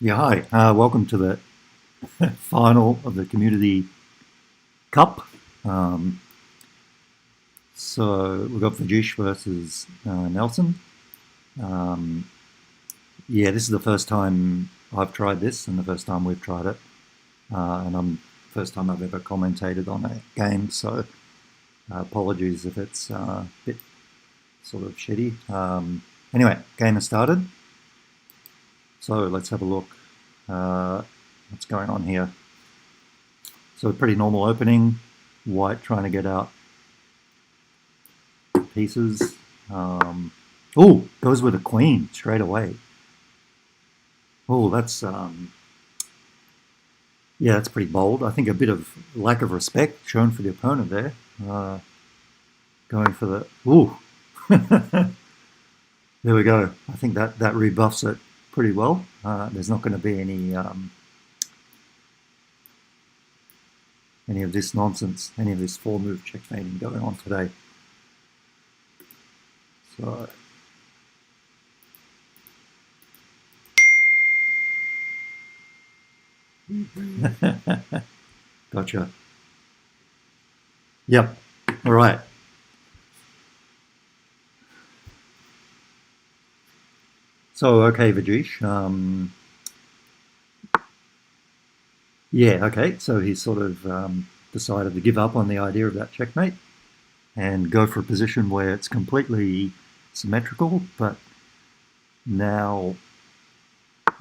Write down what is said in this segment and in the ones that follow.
Yeah, hi. Welcome to the final of the Community Cup. Um, so we've got Vajish versus Nelson. Um, yeah, this is the first time I've tried this and the first time we've tried it. And I'm first time I've ever commentated on a game, so apologies if it's a bit sort of shitty. Anyway, game has started. So let's have a look. What's going on here? So a pretty normal opening. White trying to get out pieces. Oh, goes with a queen straight away. Oh, yeah, that's pretty bold. I think a bit of lack of respect shown for the opponent there. Going for the ooh, there we go. I think that rebuffs it pretty well. There's not going to be any of this nonsense, any of this four move checkmating going on today. So gotcha. Yep. All right. So okay, Vajish. Yeah, okay. So he's sort of decided to give up on the idea of that checkmate and go for a position where it's completely symmetrical, but now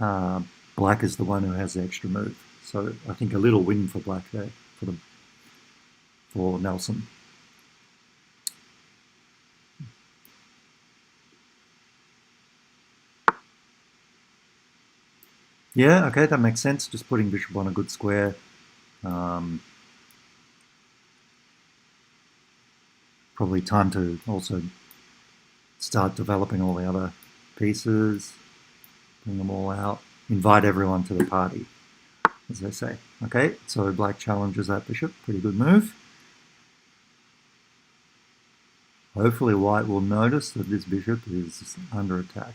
uh, black is the one who has the extra move. So I think a little win for black there for Nelson. Yeah, okay, that makes sense. Just putting bishop on a good square. Um, Probably time to also start developing all the other pieces, bring them all out, invite everyone to the party, as they say. Okay, so black challenges that bishop. Pretty good move. Hopefully white will notice that this bishop is under attack.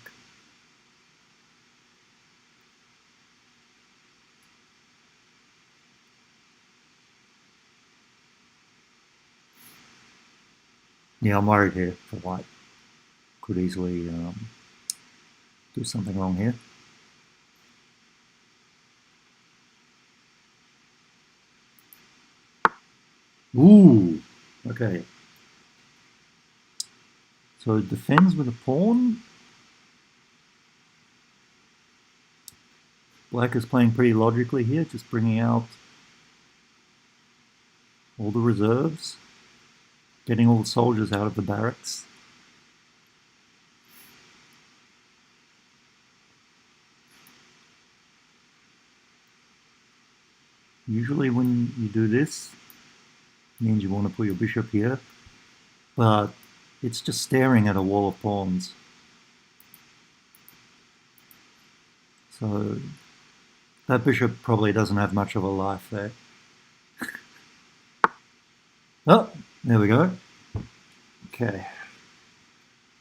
Yeah, I'm worried here for white. Could easily do something wrong here. Ooh, okay. So it defends with a pawn. Black is playing pretty logically here, just bringing out all the reserves, getting all the soldiers out of the barracks. Usually when you do this, it means you want to put your bishop here, but it's just staring at a wall of pawns. So that bishop probably doesn't have much of a life there. Oh, there we go. Okay.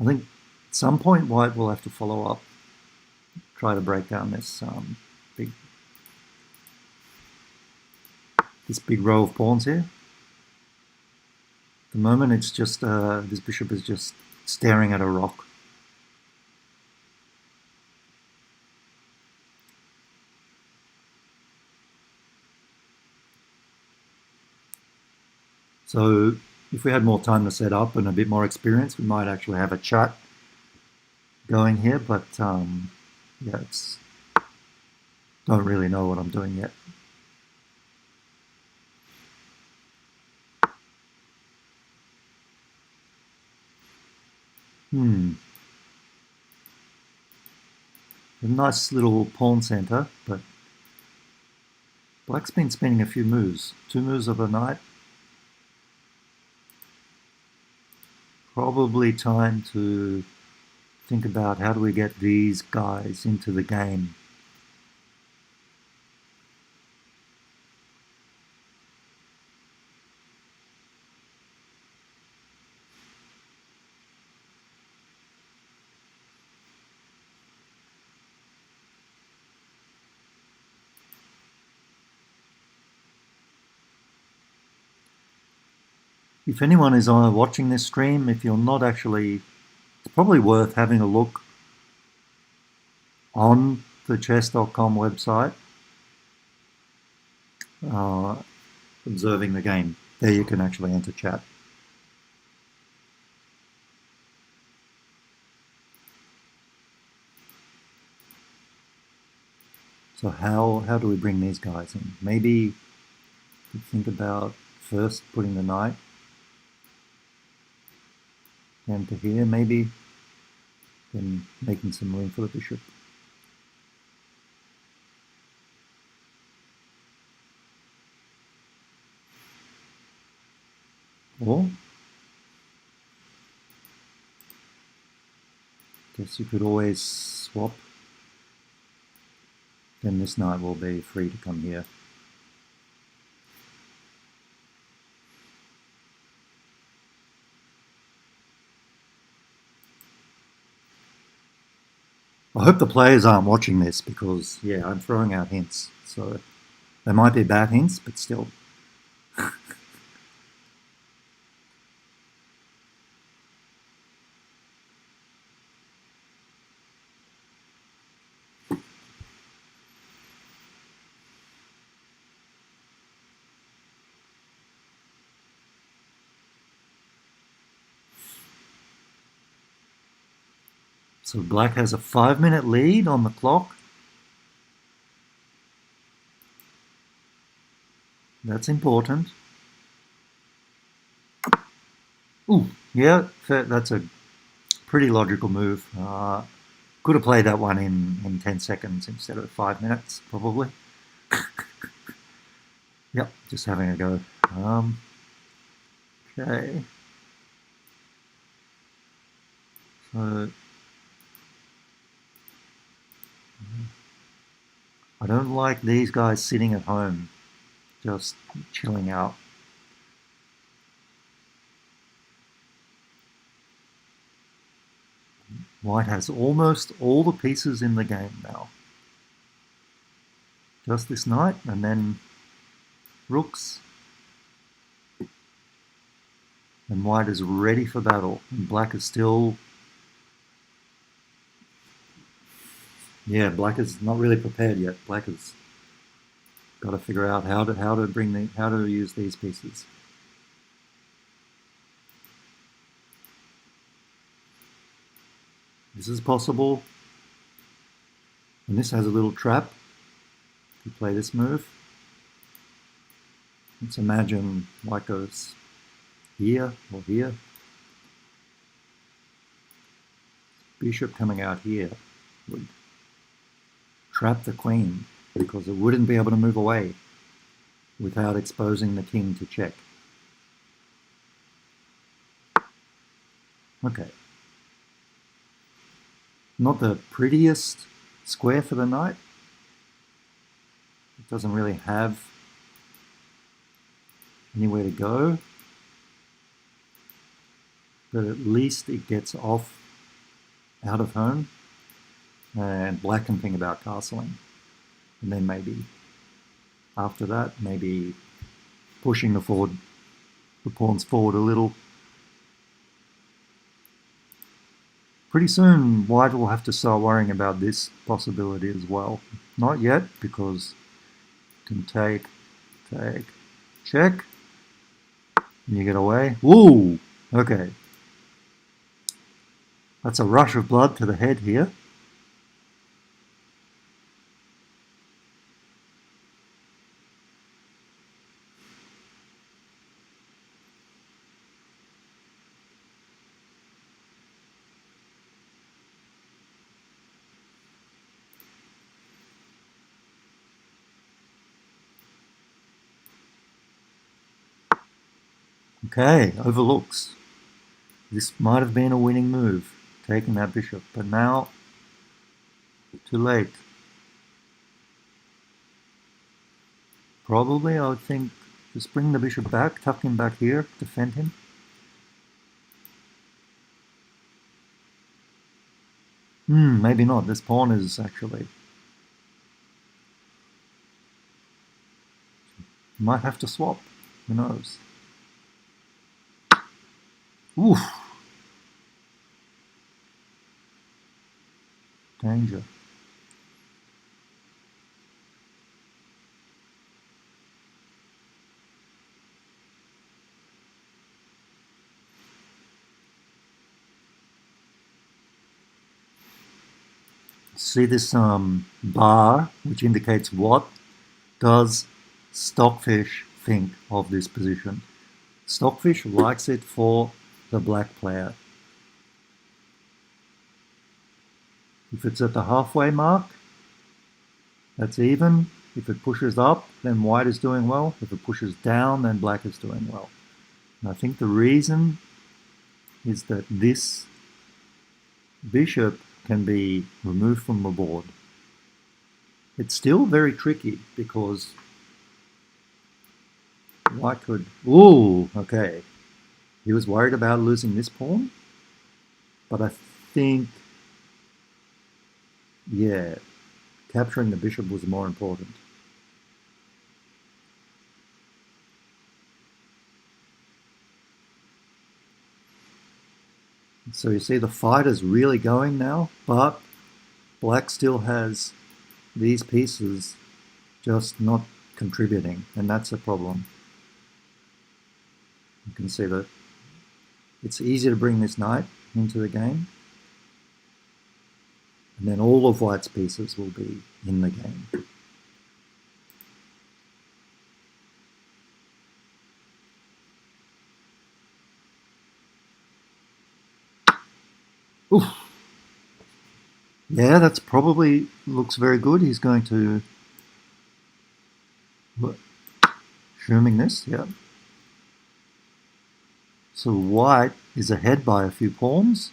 I think at some point white will have to follow up, try to break down big this big row of pawns here. At the moment, it's just this bishop is just staring at a rock. So if we had more time to set up and a bit more experience, we might actually have a chat going here. But yeah, don't really know what I'm doing yet. A nice little pawn center, but black's been spending a few moves. 2 moves of the knight. Probably time to think about how do we get these guys into the game. if anyone is watching this stream, if you're not actually, it's probably worth having a look on the chess.com website, uh, observing the game. There you can actually enter chat. So how do we bring these guys in? Maybe we think about first putting the knight down to here, maybe, then making some room for the bishop. Or, guess you could always swap. Then this knight will be free to come here. I hope the players aren't watching this because, yeah, I'm throwing out hints. So they might be bad hints, but still. So black has a 5-minute lead on the clock. That's important. Ooh, yeah, that's a pretty logical move. Could have played that one in 10 seconds instead of 5 minutes, probably. Yep, just having a go. Okay. So I don't like these guys sitting at home, just chilling out. White has almost all the pieces in the game now. Just this knight, and then rooks. And white is ready for battle. And black is still... Yeah, black is not really prepared yet. Black has got to figure out how to use these pieces. This is possible. And this has a little trap. If you play this move, let's imagine white goes here or here. Bishop coming out here would trap the queen because it wouldn't be able to move away without exposing the king to check. Okay. Not the prettiest square for the knight. It doesn't really have anywhere to go. But at least it gets off out of home. And black can think about castling. And then maybe after that, maybe pushing the pawns forward a little. Pretty soon, white will have to start worrying about this possibility as well. Not yet, because you can take, check, and you get away. Woo! Okay. That's a rush of blood to the head here. Okay, overlooks. This might have been a winning move, taking that bishop, but now, too late. Probably, I would think, just bring the bishop back, tuck him back here, defend him. Maybe not. This pawn is actually... Might have to swap. Who knows? Oof, danger. See this bar, which indicates what does Stockfish think of this position. Stockfish likes it for the black player. If it's at the halfway mark, that's even. If it pushes up, then white is doing well. If it pushes down, then black is doing well. And I think the reason is that this bishop can be removed from the board. It's still very tricky because white could... Ooh, okay. He was worried about losing this pawn, but I think, yeah, capturing the bishop was more important. So you see the fight is really going now, but black still has these pieces just not contributing, and that's a problem. You can see that it's easy to bring this knight into the game, and then all of white's pieces will be in the game. Oof. Yeah, that's probably looks very good. He's going to shooming this, yeah. So white is ahead by a few pawns.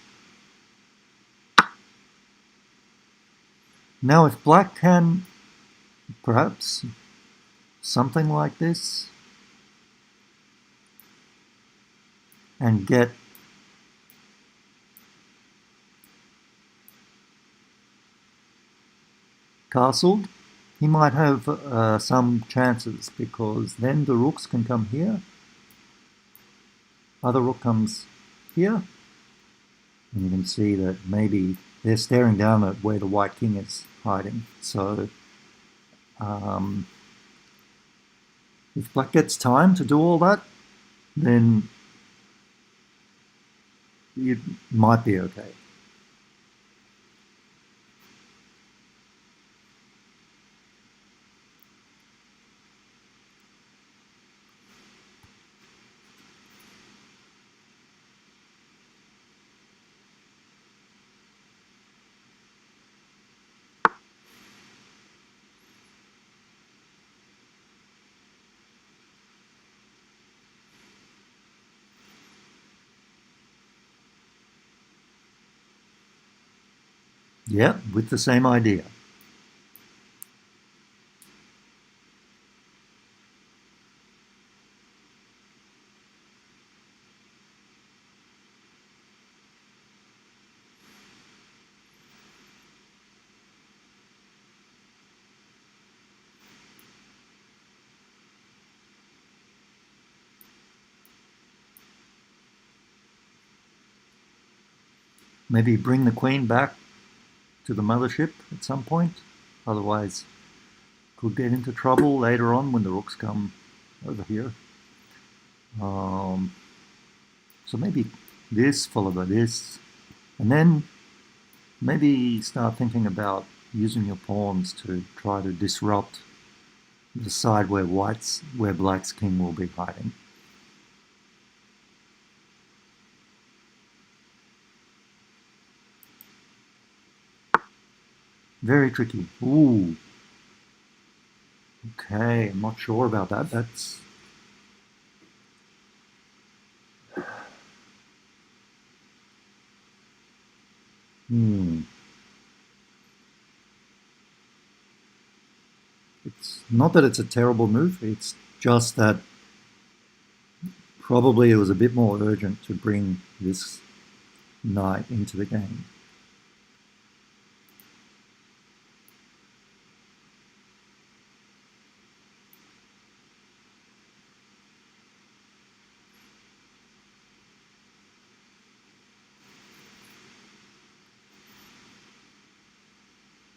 Now if black can perhaps something like this and get castled, he might have some chances, because then the rooks can come here, other rook comes here, and you can see that maybe they're staring down at where the white king is hiding. So if black gets time to do all that, then it might be okay. Yeah, with the same idea. Maybe bring the queen back to the mothership at some point, otherwise could get into trouble later on when the rooks come over here. So maybe this followed by this, and then maybe start thinking about using your pawns to try to disrupt the side where black's king will be hiding. Very tricky. Ooh. Okay, I'm not sure about that. That's... It's not that it's a terrible move, it's just that probably it was a bit more urgent to bring this knight into the game.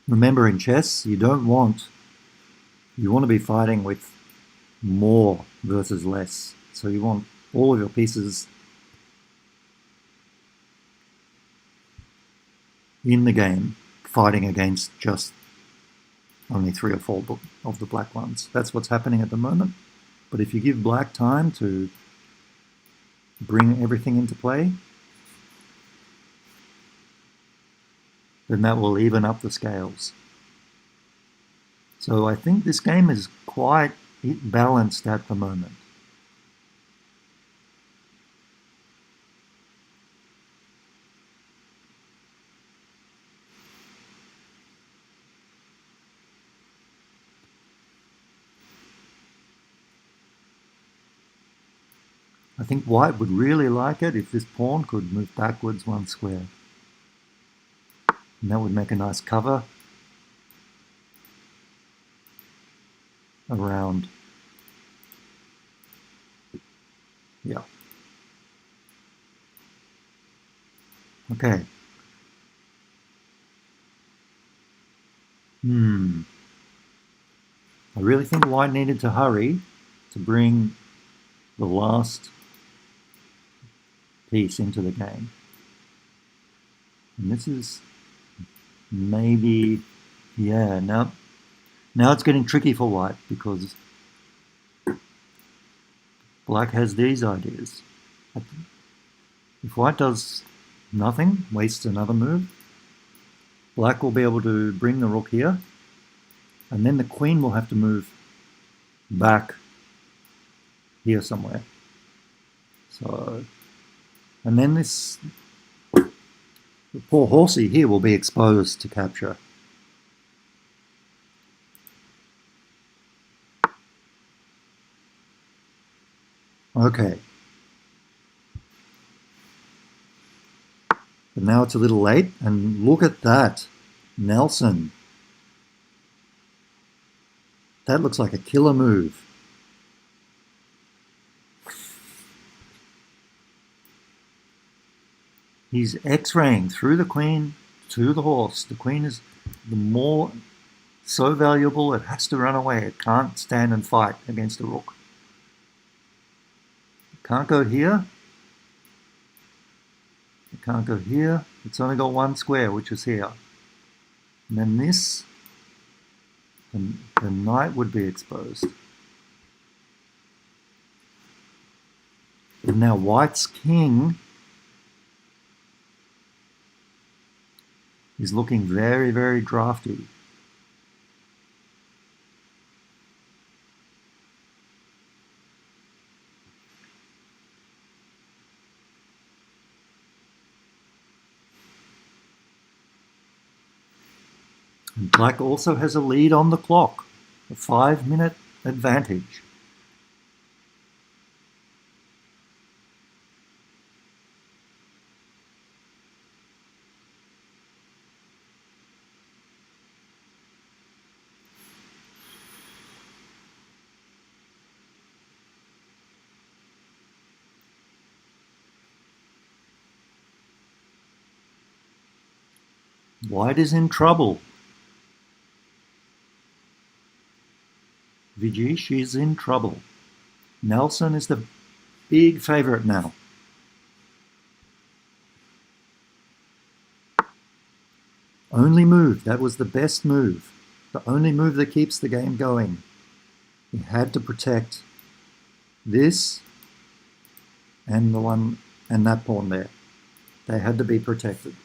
Remember, in chess, you want to be fighting with more versus less. So you want all of your pieces in the game fighting against just only 3 or 4 of the black ones. That's what's happening at the moment. But if you give black time to bring everything into play, then that will even up the scales. So I think this game is quite balanced at the moment. I think white would really like it if this pawn could move backwards 1 square. And that would make a nice cover around. Yeah. Okay. I really think white needed to hurry to bring the last piece into the game. And this is maybe, yeah, now it's getting tricky for white because black has these ideas. If white does nothing, wastes another move, black will be able to bring the rook here, and then the queen will have to move back here somewhere. So, and then this, the poor horsey here will be exposed to capture. Okay. But now it's a little late, and look at that. Nelson. That looks like a killer move. He's X-raying through the queen to the horse. The queen is so valuable, it has to run away. It can't stand and fight against a rook. It can't go here. It can't go here. It's only got 1 square, which is here. And then this, and the knight would be exposed. And now white's king is looking very, very drafty. And black also has a lead on the clock, a 5-minute advantage. White is in trouble. Vijish is in trouble. Nelson is the big favorite now. Only move. That was the best move. The only move that keeps the game going. He had to protect this and the one and that pawn there. They had to be protected.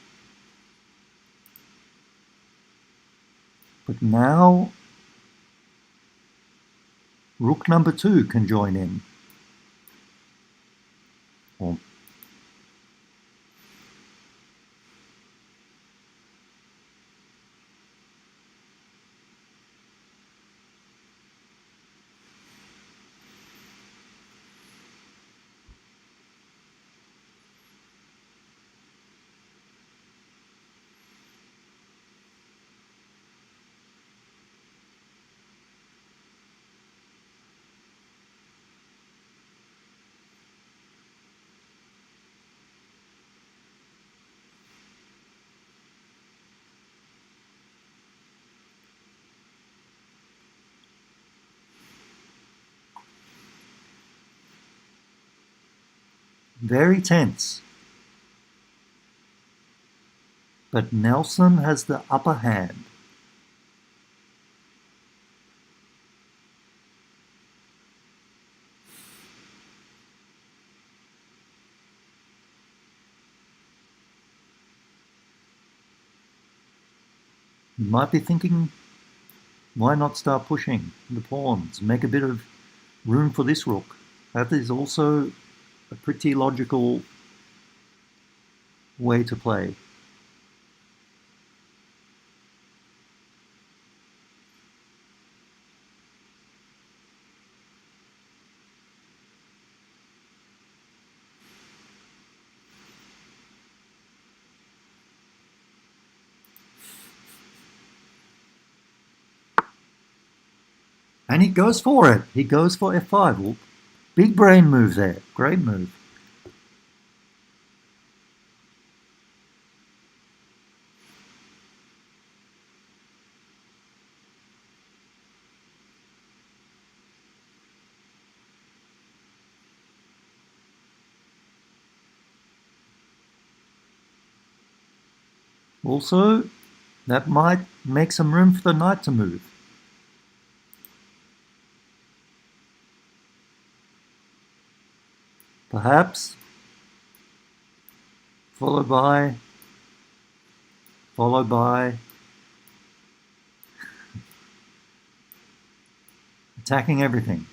But now rook number 2 can join in. Or very tense. But Nelson has the upper hand. You might be thinking, why not start pushing the pawns, make a bit of room for this rook? That is also a pretty logical way to play. And he goes for it. He goes for f5. Well, big brain move there. Great move. Also, that might make some room for the knight to move. Perhaps, followed by attacking everything.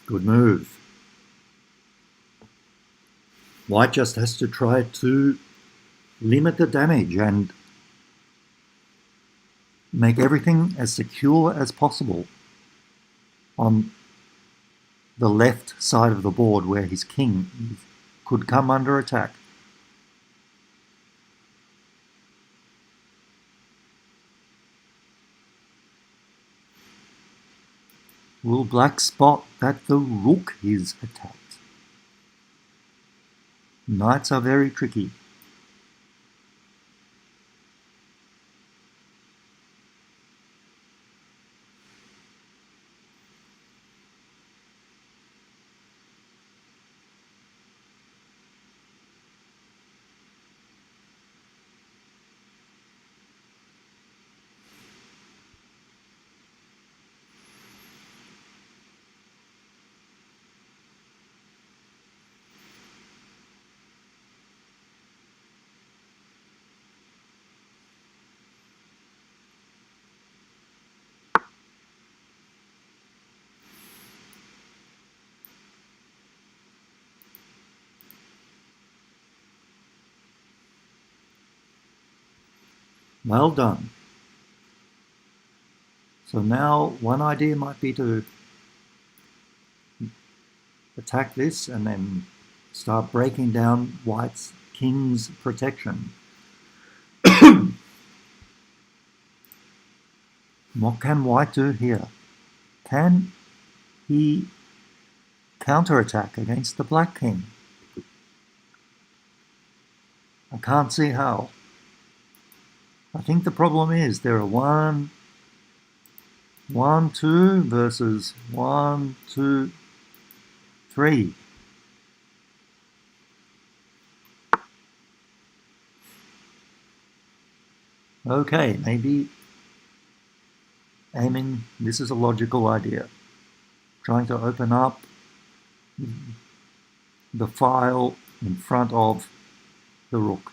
Good move. White just has to try to limit the damage and make everything as secure as possible on the left side of the board where his king could come under attack. Will black spot that the rook is attacked? Knights are very tricky. Well done. So now one idea might be to attack this and then start breaking down white's king's protection. What can white do here? Can he counterattack against the black king? I can't see how. I think the problem is there are 1, 2 versus 1, 2, 3. Okay, maybe aiming, this is a logical idea. Trying to open up the file in front of the rook.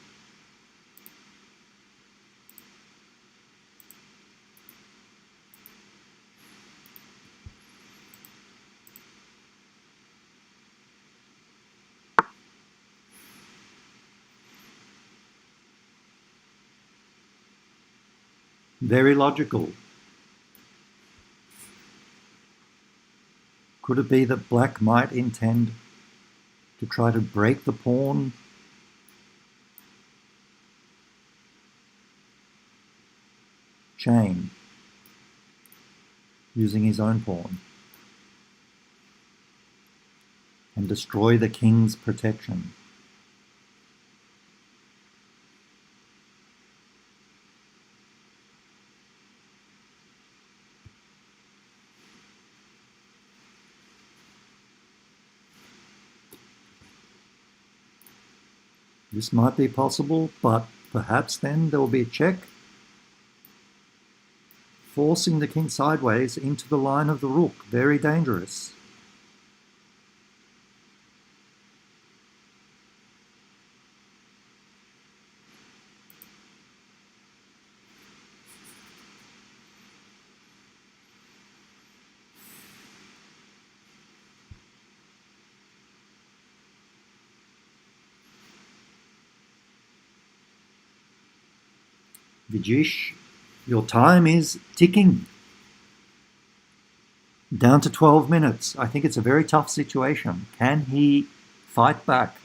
Very logical. Could it be that black might intend to try to break the pawn chain using his own pawn and destroy the king's protection? This might be possible, but perhaps then there will be a check, forcing the king sideways into the line of the rook. Very dangerous. Vijish, your time is ticking. Down to 12 minutes. I think it's a very tough situation. Can he fight back?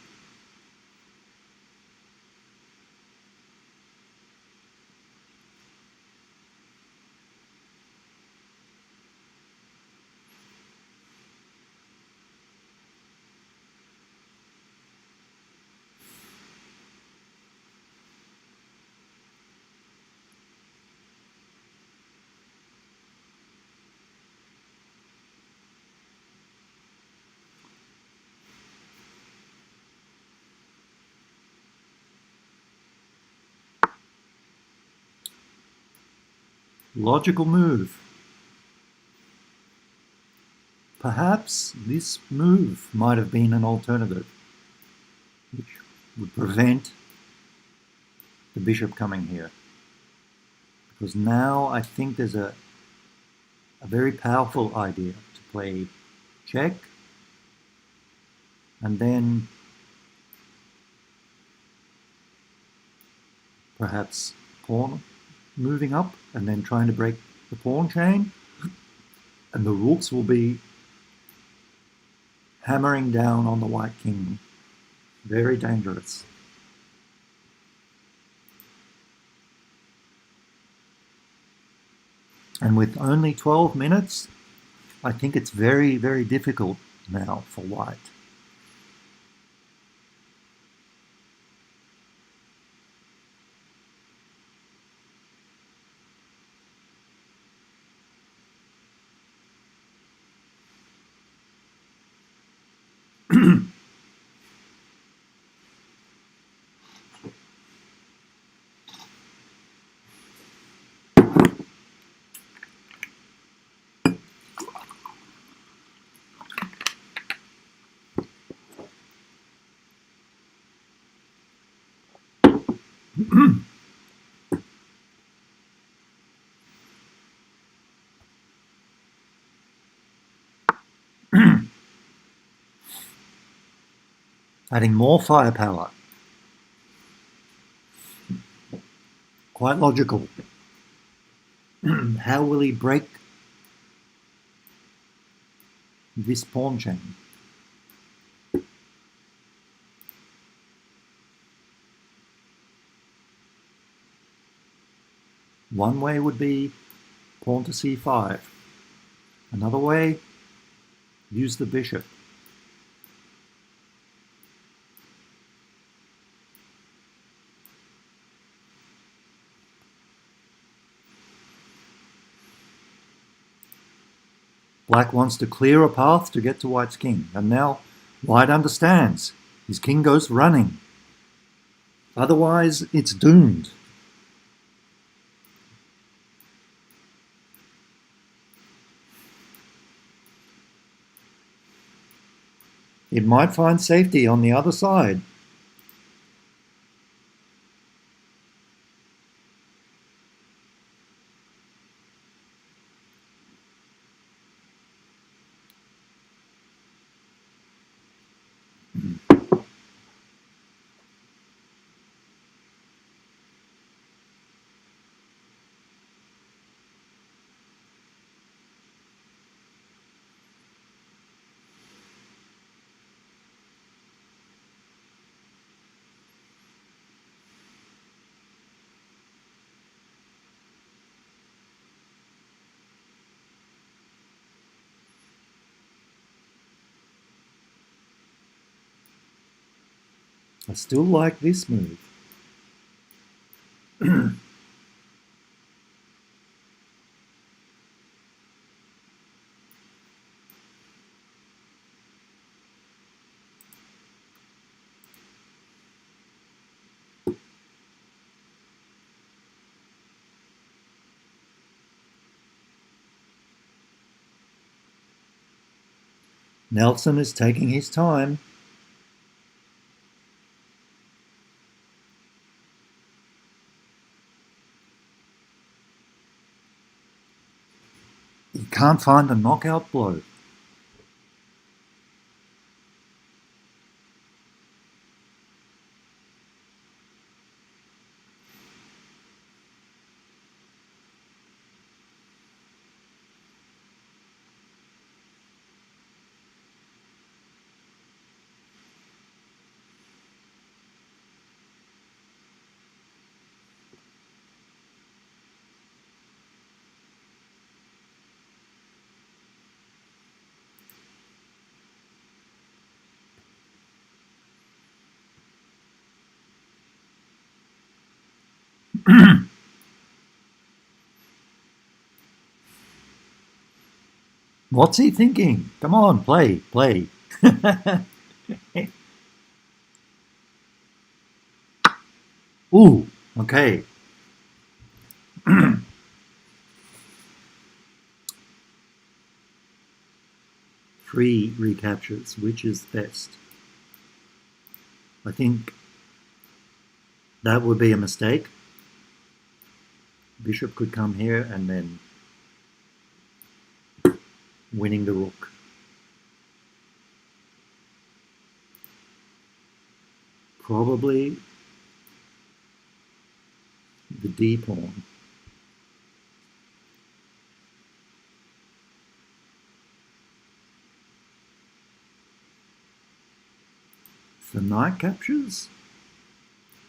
Logical move. Perhaps this move might have been an alternative, which would prevent the bishop coming here. Because now I think there's a very powerful idea to play check and then perhaps pawn moving up and then trying to break the pawn chain, and the rooks will be hammering down on the white king. Very dangerous. And with only 12 minutes, I think it's very, very difficult now for white. Adding more firepower. Quite logical. How will he break this pawn chain? One way would be pawn to c5. Another way, use the bishop. Black wants to clear a path to get to white's king, and now white understands. His king goes running. Otherwise, it's doomed. It might find safety on the other side. I still like this move. Nelson is taking his time. He can't find a knockout blow. What's he thinking? Come on, play, play. Ooh, okay. 3 recaptures, which is best? I think that would be a mistake. Bishop could come here and then winning the rook. Probably the d pawn. If the knight captures,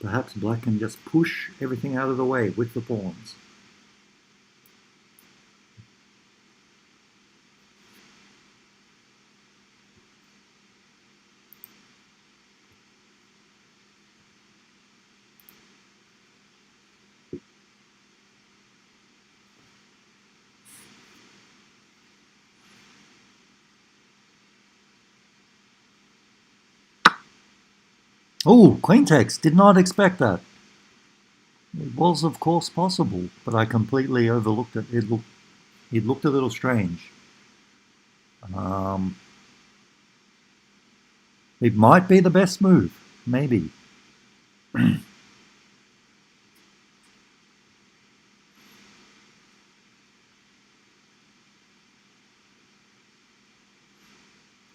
perhaps black can just push everything out of the way with the pawns. Oh, queen takes. Did not expect that. It was, of course, possible, but I completely overlooked it. It looked a little strange. It might be the best move, maybe.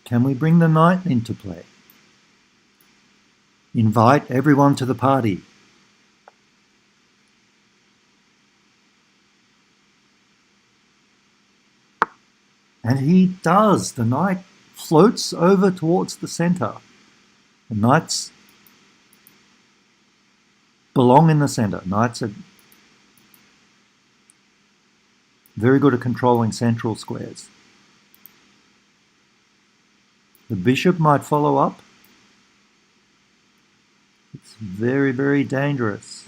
Can we bring the knight into play? Invite everyone to the party. And he does. The knight floats over towards the center. The knights belong in the center. Knights are very good at controlling central squares. The bishop might follow up. It's very, very dangerous.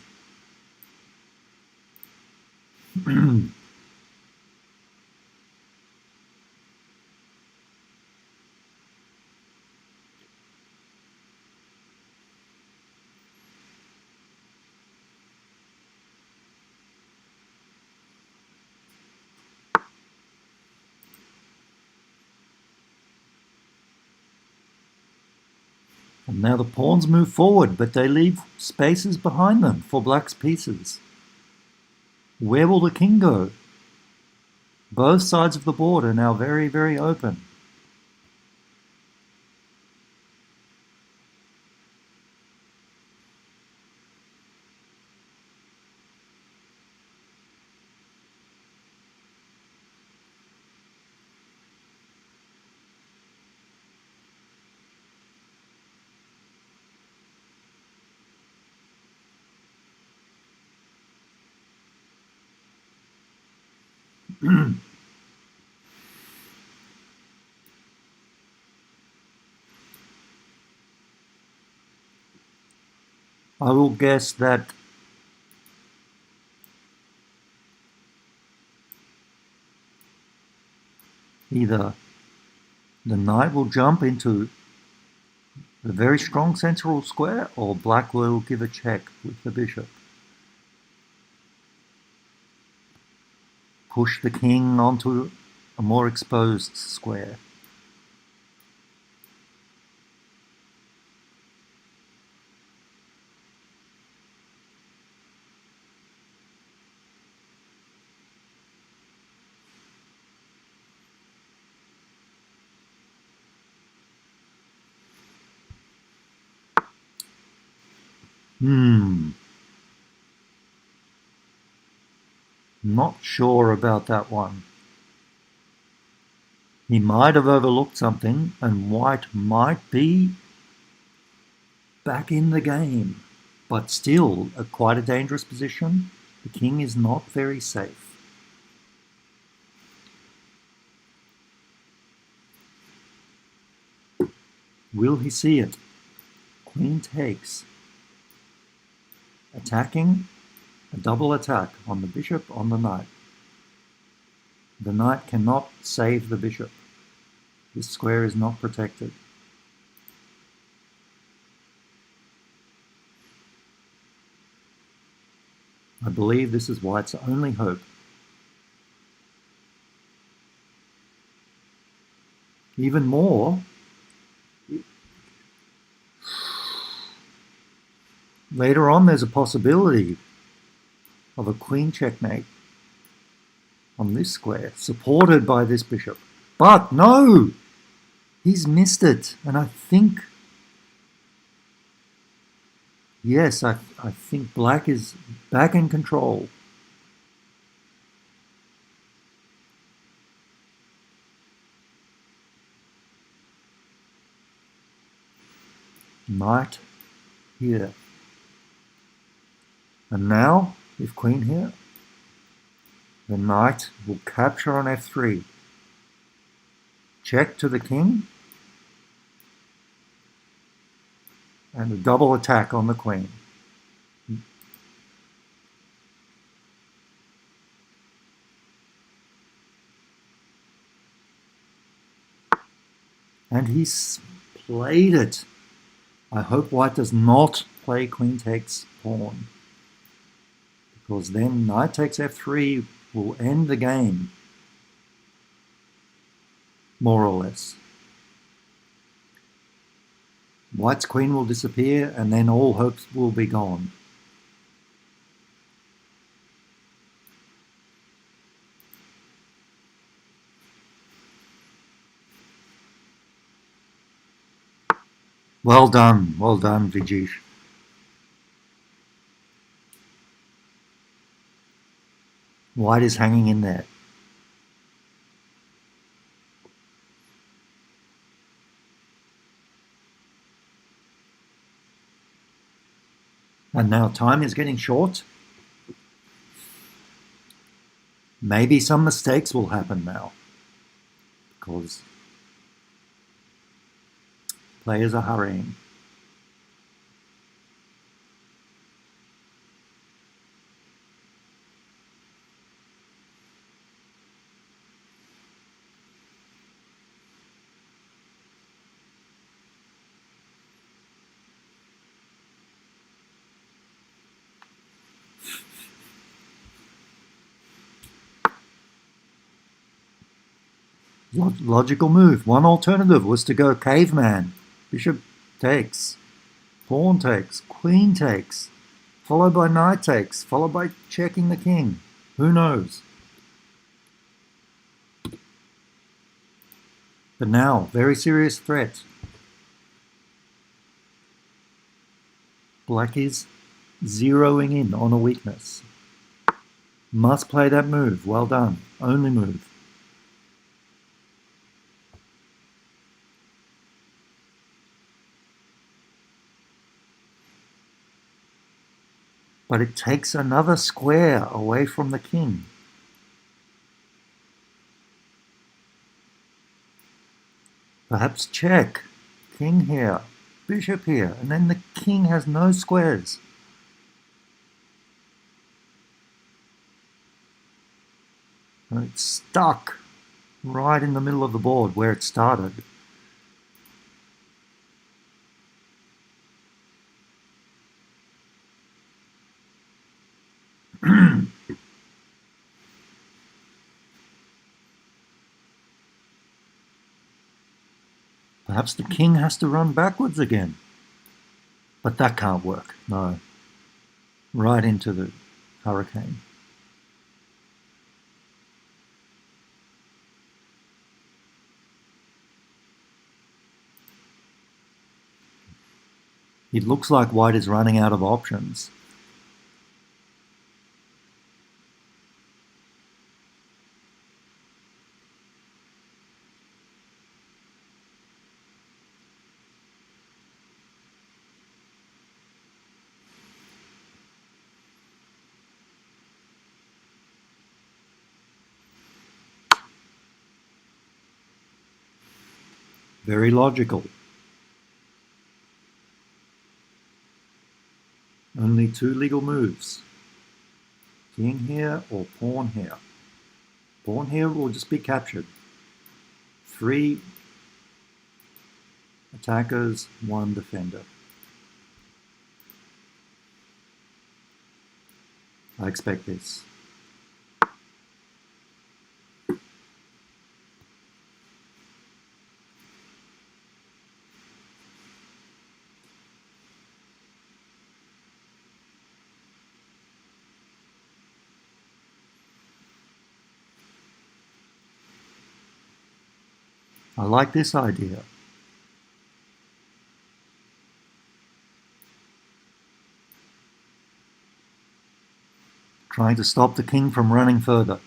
And now the pawns move forward, but they leave spaces behind them for black's pieces. Where will the king go? Both sides of the board are now very, very open. I will guess that either the knight will jump into the very strong central square or black will give a check with the bishop. Push the king onto a more exposed square. Not sure about that one. He might have overlooked something, and white might be back in the game. But still, quite a dangerous position. The king is not very safe. Will he see it? Queen takes. Attacking. A double attack on the bishop, on the knight. The knight cannot save the bishop. This square is not protected. I believe this is white's only hope. Even more, later on there's a possibility of a queen checkmate on this square, supported by this bishop. But no! He's missed it, and I think... Yes, I think black is back in control. Knight here. And now, if queen here, the knight will capture on f3. Check to the king. And a double attack on the queen. And he's played it. I hope white does not play queen takes pawn, because then knight takes f3 will end the game, more or less. White's queen will disappear, and then all hopes will be gone. Well done, Vijesh. White is hanging in there. And now time is getting short. Maybe some mistakes will happen now, because players are hurrying. Logical move. One alternative was to go caveman. Bishop takes, pawn takes, queen takes, followed by knight takes, followed by checking the king. Who knows? But now, very serious threat. Black is zeroing in on a weakness. Must play that move. Well done. Only move. But it takes another square away from the king. Perhaps check. King here, bishop here, and then the king has no squares. And it's stuck right in the middle of the board where it started. Perhaps the king has to run backwards again. But that can't work, no. Right into the hurricane. It looks like white is running out of options. Very logical. Only two legal moves. King here or pawn here. Pawn here will just be captured. 3 attackers, 1 defender. I expect this. I like this idea. Trying to stop the king from running further.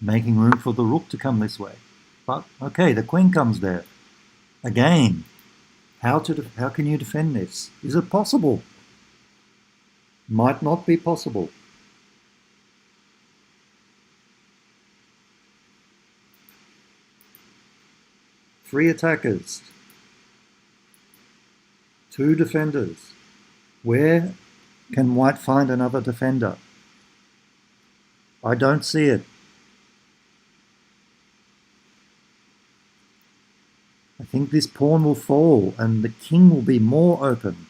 Making room for the rook to come this way. But, okay, the queen comes there. Again, how can you defend this? Is it possible? Might not be possible. Three attackers. 2 defenders. Where can white find another defender? I don't see it. I think this pawn will fall and the king will be more open.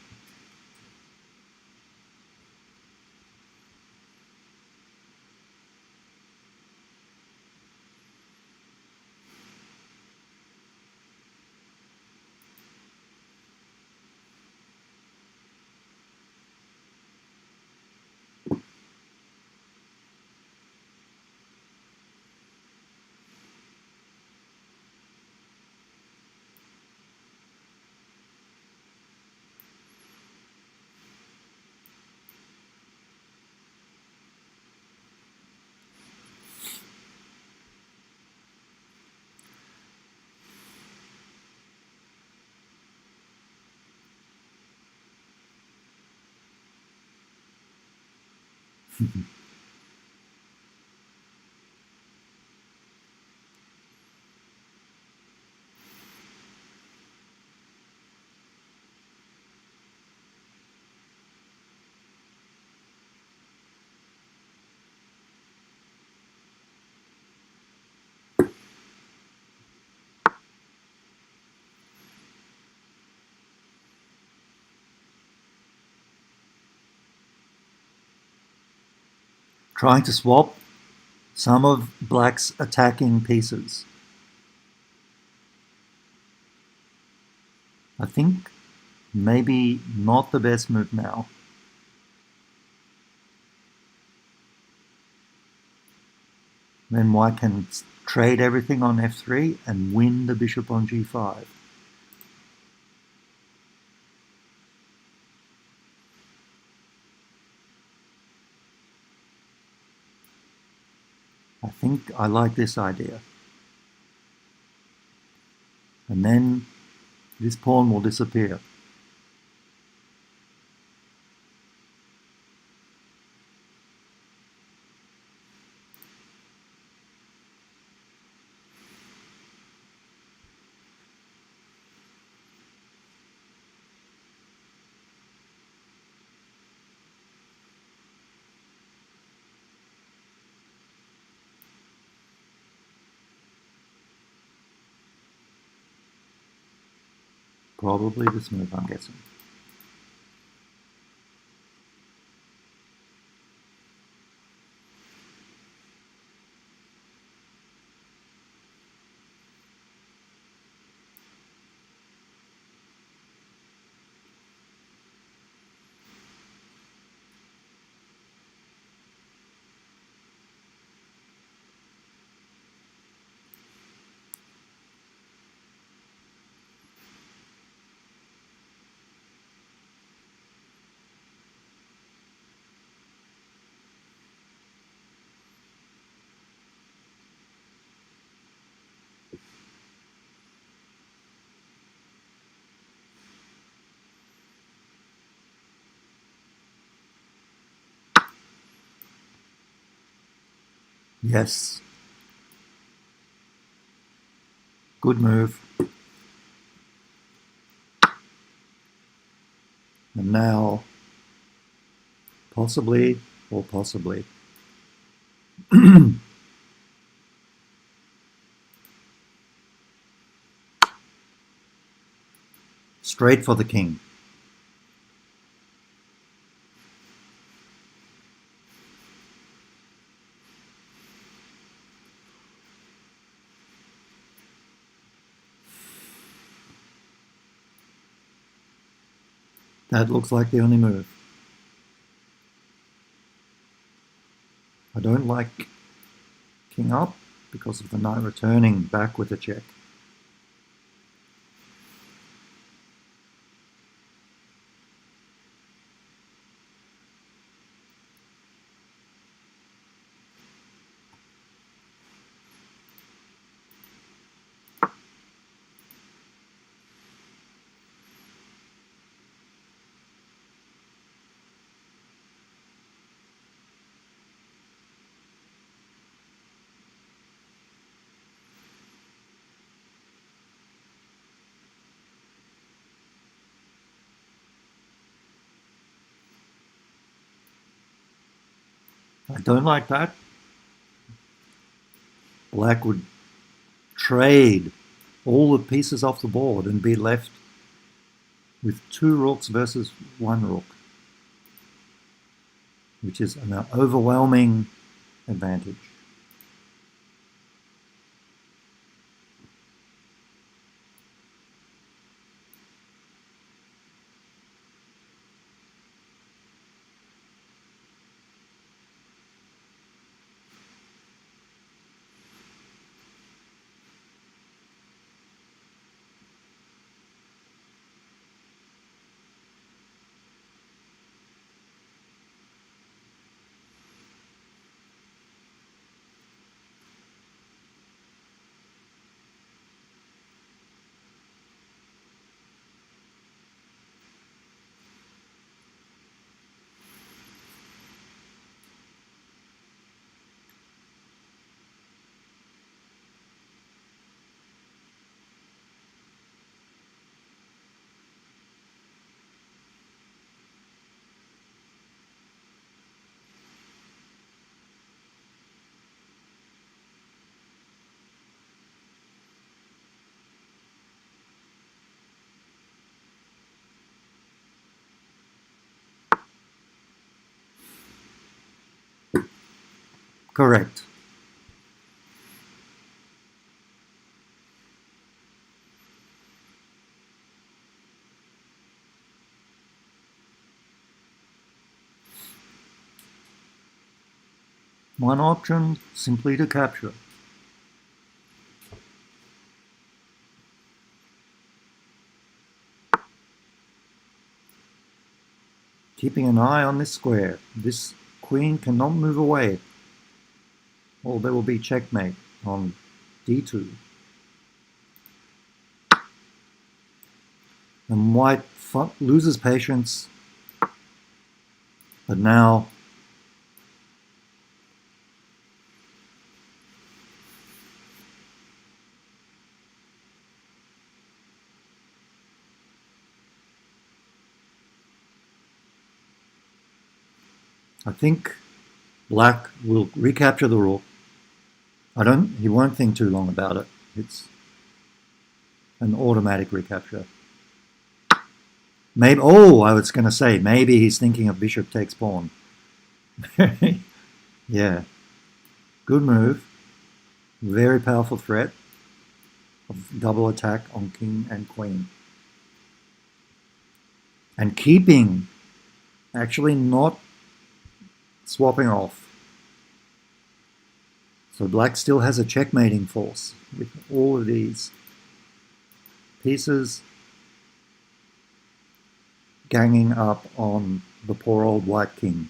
Trying to swap some of black's attacking pieces. I think maybe not the best move now. Then white can trade everything on f3 and win the bishop on g5. I think I like this idea. And then this pawn will disappear. Probably this move, I'm guessing. Yes. Good move. And now, possibly, or possibly. Straight for the king. That looks like the only move. I don't like king up because of the knight returning back with a check. I don't like that. Black would trade all the pieces off the board and be left with 2 rooks versus 1 rook, which is an overwhelming advantage. Correct. One option, simply to capture. Keeping an eye on this square. This queen cannot move away, or there will be checkmate on d2. And white loses patience, but now I think black will recapture the rook. He won't think too long about it. It's an automatic recapture. Maybe, I was going to say, maybe he's thinking of bishop takes pawn. Yeah. Good move. Very powerful threat of double attack on king and queen. And keeping, actually not swapping off. So black still has a checkmating force with all of these pieces ganging up on the poor old white king.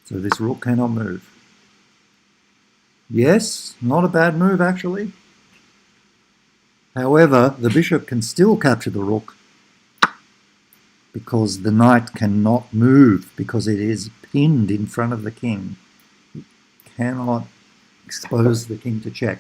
So this rook cannot move. Yes, not a bad move actually. However, the bishop can still capture the rook because the knight cannot move because it is pinned in front of the king. It cannot expose the king to check.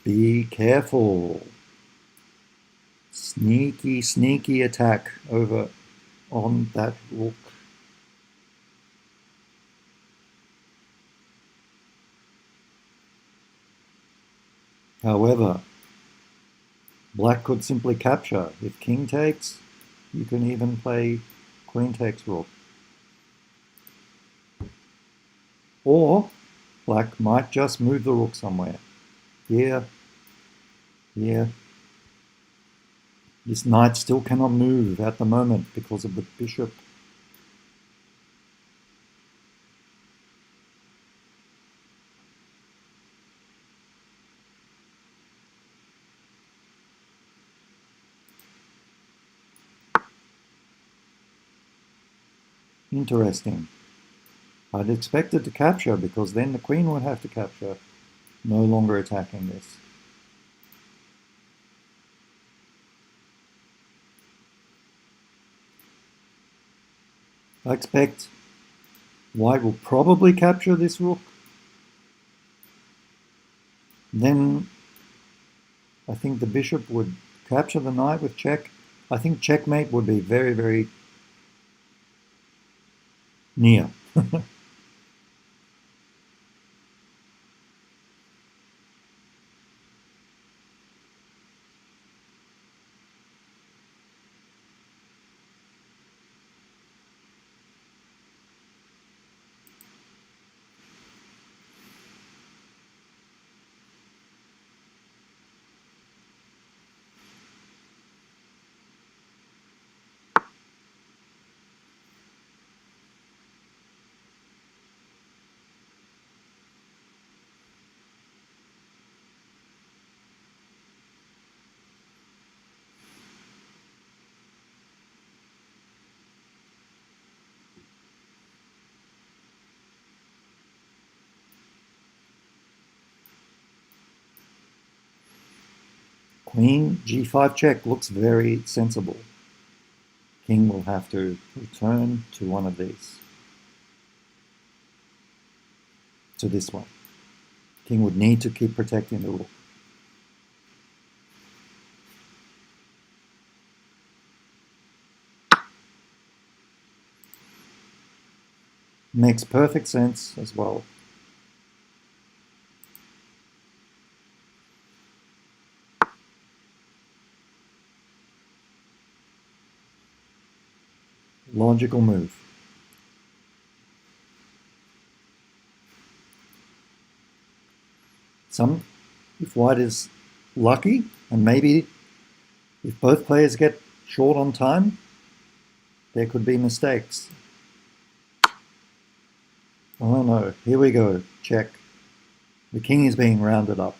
Be careful. Sneaky, sneaky attack over on that rook. However, black could simply capture. If king takes, you can even play queen takes rook. Or black might just move the rook somewhere. Here, here. This knight still cannot move at the moment because of the bishop. Interesting. I'd expect it to capture because then the queen would have to capture, no longer attacking this. I expect white will probably capture this rook. Then I think the bishop would capture the knight with check. I think checkmate would be very, very near. Queen g5 check looks very sensible. King will have to return to one of these. To this one. King would need to keep protecting the rook. Makes perfect sense as well. Logical move. If white is lucky, and maybe if both players get short on time, there could be mistakes. Oh no, here we go, check. The king is being rounded up.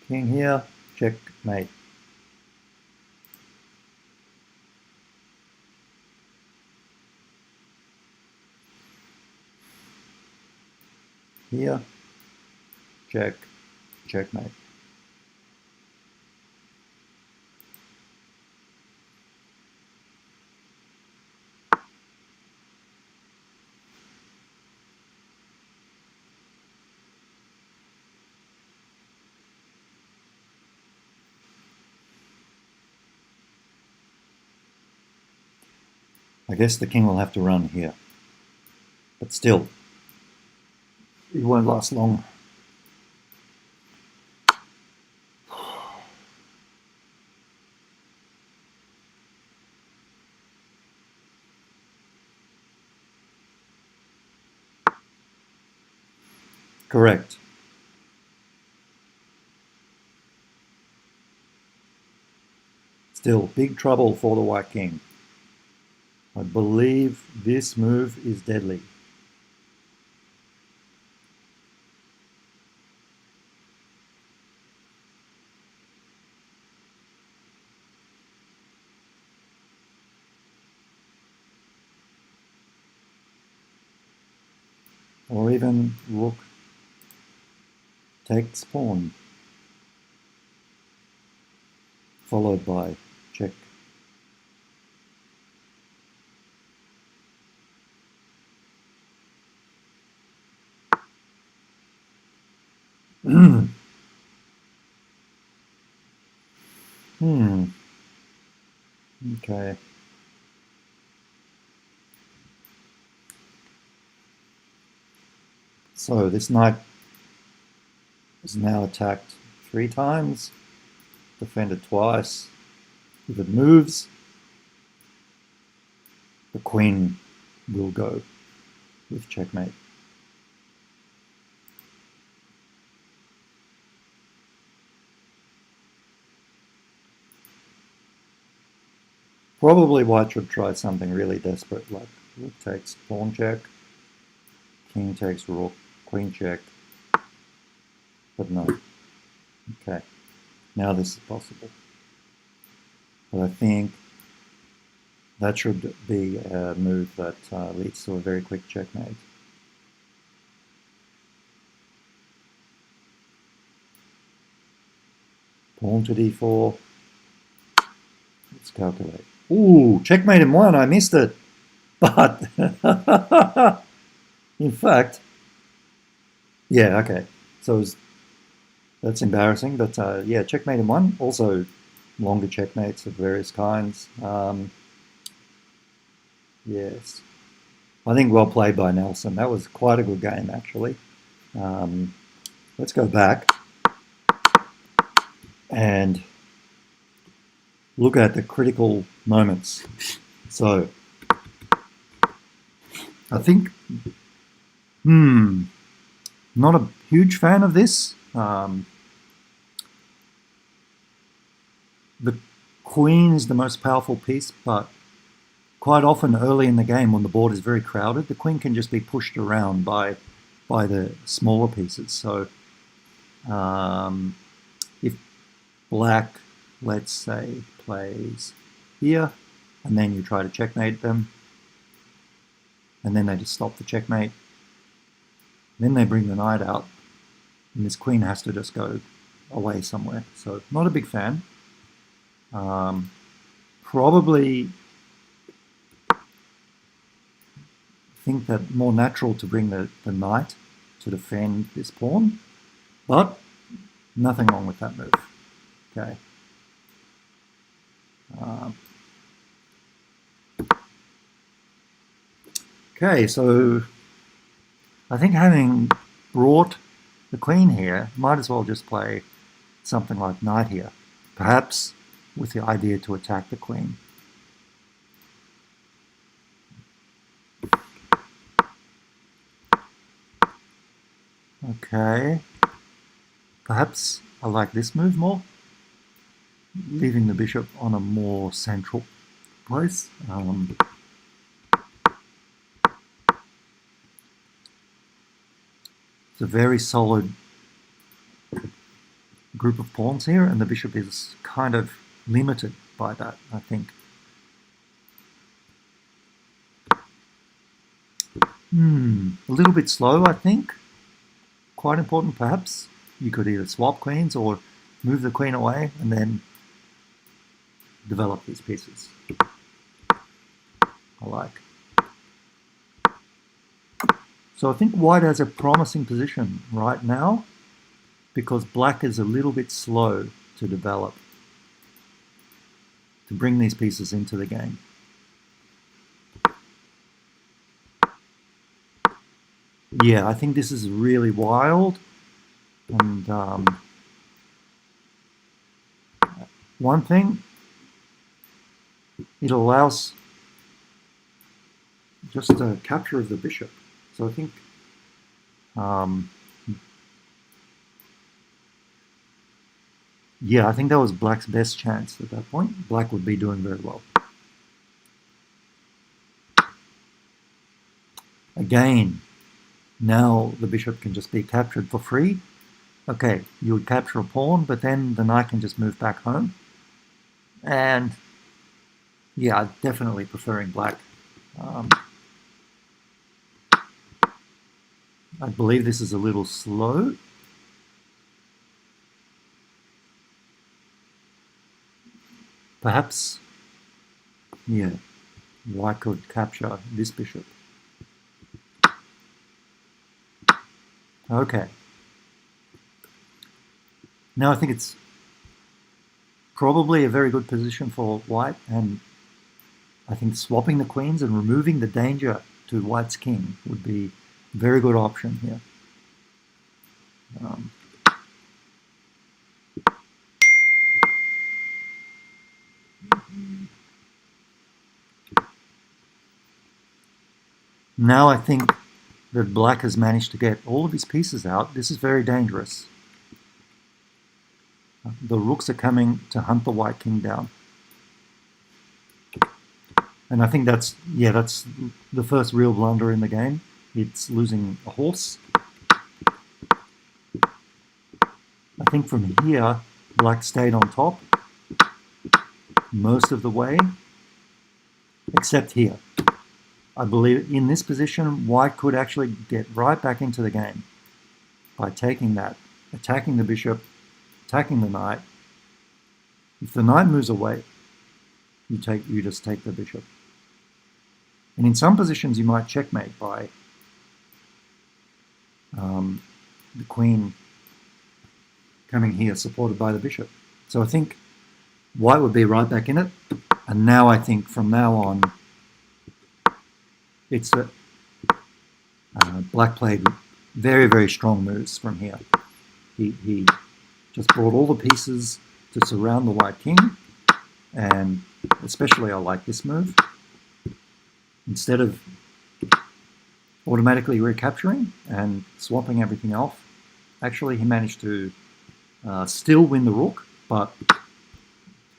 King here, checkmate. Here, check, checkmate. I guess the king will have to run here. But still, it won't last long. Correct. Still, big trouble for the white king. I believe this move is deadly. Or even rook takes pawn, followed by check. Okay. So this knight is now attacked 3 times, defended twice. If it moves, the queen will go with checkmate. Probably white should try something really desperate, like rook takes pawn check, king takes rook, queen check, but no. Okay, now this is possible. But I think that should be a move that leads to a very quick checkmate. Pawn to d4. Let's calculate. Ooh, checkmate in 1, I missed it. But, in fact, yeah, okay. So that's embarrassing, but yeah, checkmate in 1. Also, longer checkmates of various kinds. Yes. I think well played by Nelson. That was quite a good game, actually. Let's go back and look at the critical moments. So, I think, not a huge fan of this. The queen is the most powerful piece, but quite often early in the game when the board is very crowded, the queen can just be pushed around by the smaller pieces. So if black, let's say, plays here, and then you try to checkmate them, and then they just stop the checkmate, then they bring the knight out, and this queen has to just go away somewhere. So not a big fan. Probably think that more natural to bring the knight to defend this pawn, but nothing wrong with that move. Okay. Okay, so I think having brought the queen here, might as well just play something like knight here, perhaps with the idea to attack the queen. Okay, perhaps I like this move more, leaving the bishop on a more central place. It's a very solid group of pawns here, and the bishop is kind of limited by that, I think. A little bit slow, I think. Quite important, perhaps. You could either swap queens or move the queen away and then develop these pieces. I like. So I think white has a promising position right now because black is a little bit slow to develop, to bring these pieces into the game. Yeah, I think this is really wild. And one thing, it allows just a capture of the bishop. So I think Yeah, I think that was black's best chance at that point. Black would be doing very well. Again, now the bishop can just be captured for free. Okay, you would capture a pawn, but then the knight can just move back home. And yeah, definitely preferring black. Um, I believe this is a little slow. Perhaps, yeah, white could capture this bishop. Okay. Now I think it's probably a very good position for white, and I think swapping the queens and removing the danger to white's king would be a very good option here. Um, now I think that black has managed to get all of his pieces out. This is very dangerous. The rooks are coming to hunt the white king down. And I think that's the first real blunder in the game. It's losing a horse. I think from here, black stayed on top most of the way, except here. I believe in this position, white could actually get right back into the game by taking that, attacking the bishop, attacking the knight. If the knight moves away, you just take the bishop. And in some positions, you might checkmate by the queen coming here, supported by the bishop. So I think white would be right back in it. And now I think from now on, it's that black played very, very strong moves from here. He just brought all the pieces to surround the white king. And especially I like this move. Instead of automatically recapturing and swapping everything off, actually he managed to still win the rook, but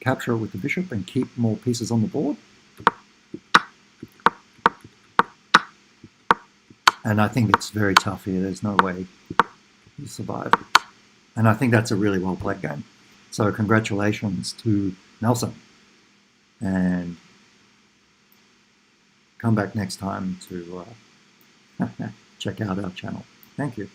capture it with the bishop and keep more pieces on the board. And I think it's very tough here. There's no way you survive. And I think that's a really well played game. So congratulations to Nelson. And come back next time to check out our channel. Thank you.